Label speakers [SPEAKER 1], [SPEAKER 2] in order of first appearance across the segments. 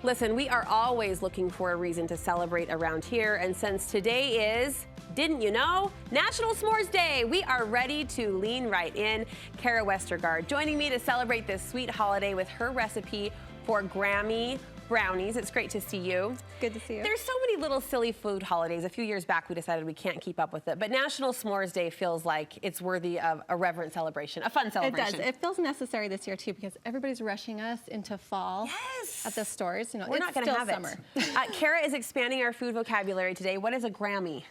[SPEAKER 1] Listen, we are always looking for a reason to celebrate around here, and since today is, didn't you know, National S'mores Day, we are ready to lean right in. Khara Westergard joining me to celebrate this sweet holiday with her recipe for Grammy brownies. It's great to see you.
[SPEAKER 2] Good to see you.
[SPEAKER 1] There's so many little silly food holidays. A few years back, we decided we can't keep up with it, but National S'mores Day feels like it's worthy of a reverent celebration, a fun celebration.
[SPEAKER 2] It does. It feels necessary this year too because everybody's rushing us into fall.
[SPEAKER 1] Yes.
[SPEAKER 2] At the stores. You know,
[SPEAKER 1] we're not going to have
[SPEAKER 2] summer.
[SPEAKER 1] it. Khara is expanding our food vocabulary today. What is a Grammy?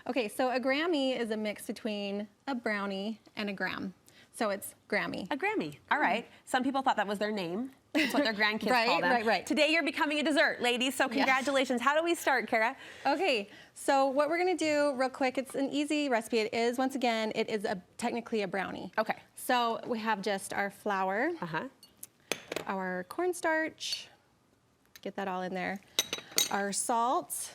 [SPEAKER 2] Okay, so a Grammy is a mix between a brownie and a gram. So it's Grammy.
[SPEAKER 1] A Grammy. All right. Some people thought that was their name. That's what their grandkids call them.
[SPEAKER 2] Right.
[SPEAKER 1] Today you're becoming a dessert, ladies, so congratulations. Yes. How do we start, Khara?
[SPEAKER 2] Okay, so what we're gonna do real quick, it's an easy recipe. It is, once again, it is technically a brownie.
[SPEAKER 1] Okay.
[SPEAKER 2] So we have just our flour, our cornstarch, get that all in there, our salt,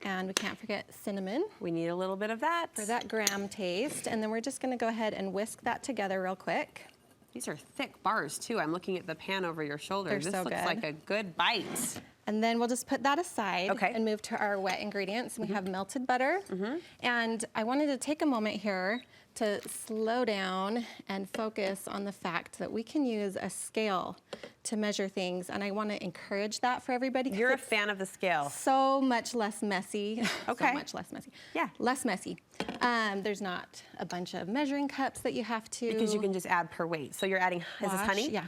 [SPEAKER 2] and we can't forget cinnamon.
[SPEAKER 1] We need a little bit of that.
[SPEAKER 2] For that graham taste, and then we're just gonna go ahead and whisk that together real quick.
[SPEAKER 1] These are thick bars too. I'm looking at the pan over your shoulder.
[SPEAKER 2] They're
[SPEAKER 1] this
[SPEAKER 2] so
[SPEAKER 1] looks
[SPEAKER 2] good.
[SPEAKER 1] like a good bite.
[SPEAKER 2] And then we'll just put that aside and move to our wet ingredients. We have melted butter. And I wanted to take a moment here to slow down and focus on the fact that we can use a scale to measure things. And I want to encourage that for everybody.
[SPEAKER 1] You're a fan of the scale.
[SPEAKER 2] So much less messy.
[SPEAKER 1] Okay.
[SPEAKER 2] So much less messy.
[SPEAKER 1] Yeah.
[SPEAKER 2] Less messy. There's not a bunch of measuring cups that you have to.
[SPEAKER 1] Because you can just add per weight. So you're adding, is this honey?
[SPEAKER 2] Yeah.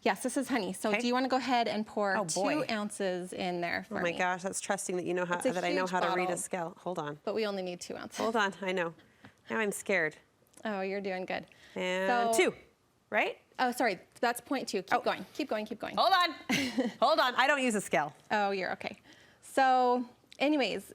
[SPEAKER 2] Yes, this is honey. So do you want to go ahead and pour 2 ounces in there for me?
[SPEAKER 1] Oh my gosh, that's trusting that you know how I know how to read a scale. Hold on.
[SPEAKER 2] But we only need 2 ounces.
[SPEAKER 1] Hold on, I know. Now I'm scared.
[SPEAKER 2] Oh, you're doing good.
[SPEAKER 1] And 2, right?
[SPEAKER 2] Oh, sorry, that's 0.2. Keep going, keep going, keep going.
[SPEAKER 1] Hold on, hold on. I don't use a scale.
[SPEAKER 2] Oh, you're okay. So anyways,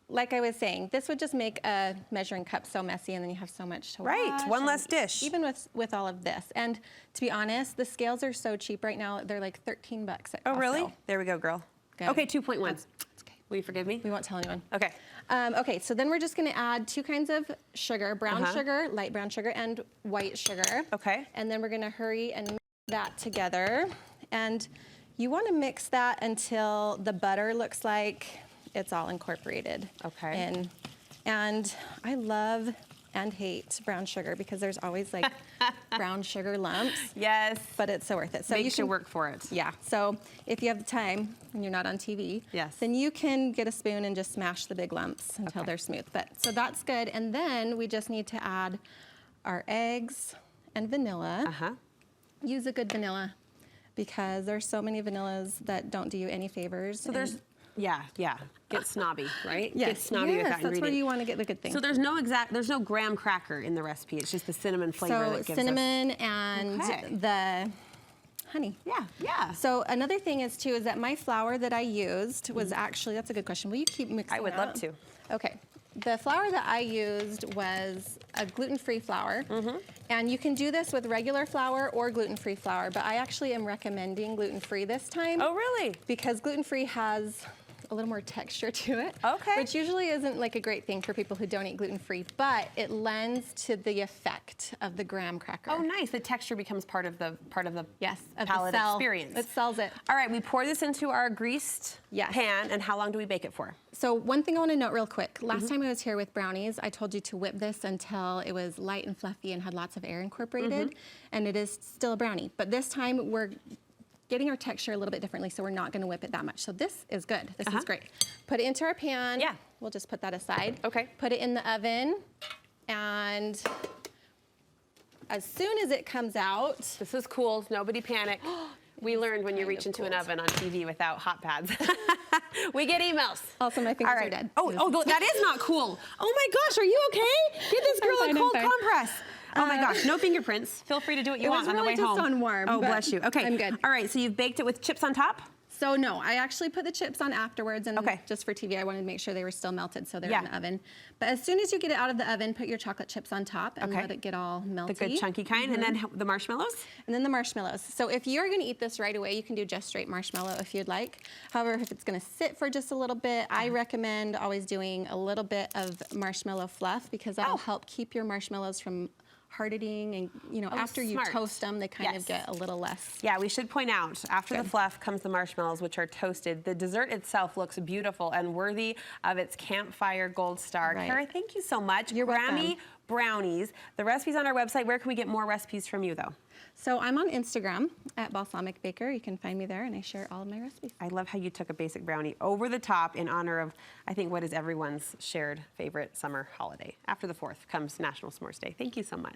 [SPEAKER 2] like I was saying, this would just make a measuring cup so messy and then you have so much to wash.
[SPEAKER 1] Right, one less dish.
[SPEAKER 2] Even with all of this. And to be honest, the scales are so cheap right now. They're like $13 at Costco.
[SPEAKER 1] Oh, really? There we go, girl.
[SPEAKER 2] Good.
[SPEAKER 1] Okay, 2.1.
[SPEAKER 2] That's okay.
[SPEAKER 1] Will you forgive me?
[SPEAKER 2] We won't tell anyone.
[SPEAKER 1] Okay.
[SPEAKER 2] Okay, so then we're just gonna add 2 kinds of sugar, brown sugar, light brown sugar, and white sugar.
[SPEAKER 1] Okay.
[SPEAKER 2] And then we're gonna hurry and mix that together. And you wanna mix that until the butter looks like it's all incorporated.
[SPEAKER 1] Okay.
[SPEAKER 2] And I love and hate brown sugar because there's always like brown sugar lumps.
[SPEAKER 1] Yes.
[SPEAKER 2] But it's so worth it. So
[SPEAKER 1] you work for it.
[SPEAKER 2] Yeah. So if you have the time when you're not on TV, then you can get a spoon and just smash the big lumps until they're smooth. So that's good. And then we just need to add our eggs and vanilla. Use a good vanilla because there's so many vanillas that don't do you any favors.
[SPEAKER 1] So there's get snobby, right?
[SPEAKER 2] Yes,
[SPEAKER 1] get snobby with that
[SPEAKER 2] that's where you want to get the good thing.
[SPEAKER 1] So there's no graham cracker in the recipe. It's just the cinnamon flavor that gives us.
[SPEAKER 2] Cinnamon and the honey.
[SPEAKER 1] Yeah.
[SPEAKER 2] So another thing is too is that my flour that I used was actually, that's a good question. Will you keep mixing?
[SPEAKER 1] I would love to.
[SPEAKER 2] Okay. The flour that I used was a gluten-free flour. And you can do this with regular flour or gluten-free flour, but I actually am recommending gluten-free this time.
[SPEAKER 1] Oh, really?
[SPEAKER 2] Because gluten-free has a little more texture to it.
[SPEAKER 1] Okay.
[SPEAKER 2] Which usually isn't like a great thing for people who don't eat gluten-free, but it lends to the effect of the graham cracker.
[SPEAKER 1] Oh, nice. The texture becomes part of the
[SPEAKER 2] of
[SPEAKER 1] palate
[SPEAKER 2] the cell.
[SPEAKER 1] experience.
[SPEAKER 2] It sells it.
[SPEAKER 1] All right, we pour this into our greased pan, and how long do we bake it for?
[SPEAKER 2] So one thing I want to note real quick. Last time I was here with brownies, I told you to whip this until it was light and fluffy and had lots of air incorporated, and it is still a brownie. But this time we're getting our texture a little bit differently, so we're not going to whip it that much. So this is good. This is great. Put it into our pan.
[SPEAKER 1] Yeah.
[SPEAKER 2] We'll just put that aside.
[SPEAKER 1] Okay.
[SPEAKER 2] Put it in the oven, and as soon as it comes out...
[SPEAKER 1] This is cool. Nobody panic. We learned when you reach into an oven on TV without hot pads. We get emails.
[SPEAKER 2] Also, my fingers are dead.
[SPEAKER 1] Oh, that is not cool. Oh my gosh, are you okay? Get this girl a cold compress. Oh my gosh, no fingerprints. Feel free to do what you want on the way home.
[SPEAKER 2] It was really just on warm.
[SPEAKER 1] Oh, bless you. Okay.
[SPEAKER 2] I'm good.
[SPEAKER 1] All right, so you've baked it with chips on top?
[SPEAKER 2] So no, I actually put the chips on afterwards, and just for TV, I wanted to make sure they were still melted, so they're in the oven. But as soon as you get it out of the oven, put your chocolate chips on top and let it get all melty.
[SPEAKER 1] The good chunky kind, and then the marshmallows?
[SPEAKER 2] And then the marshmallows. So if you're gonna eat this right away, you can do just straight marshmallow if you'd like. However, if it's gonna sit for just a little bit, I recommend always doing a little bit of marshmallow fluff because that'll help keep your marshmallows from hardening, and after you toast them, they kind of get a little less.
[SPEAKER 1] Yeah, we should point out, after the fluff comes the marshmallows, which are toasted. The dessert itself looks beautiful and worthy of its campfire gold star. Khara, thank you so much.
[SPEAKER 2] You're welcome.
[SPEAKER 1] Brownies. The recipe's on our website. Where can we get more recipes from you, though?
[SPEAKER 2] So I'm on Instagram at Balsamic Baker. You can find me there, and I share all of my recipes.
[SPEAKER 1] I love how you took a basic brownie over the top in honor of, I think, what is everyone's shared favorite summer holiday. After the 4th comes National S'mores Day. Thank you so much.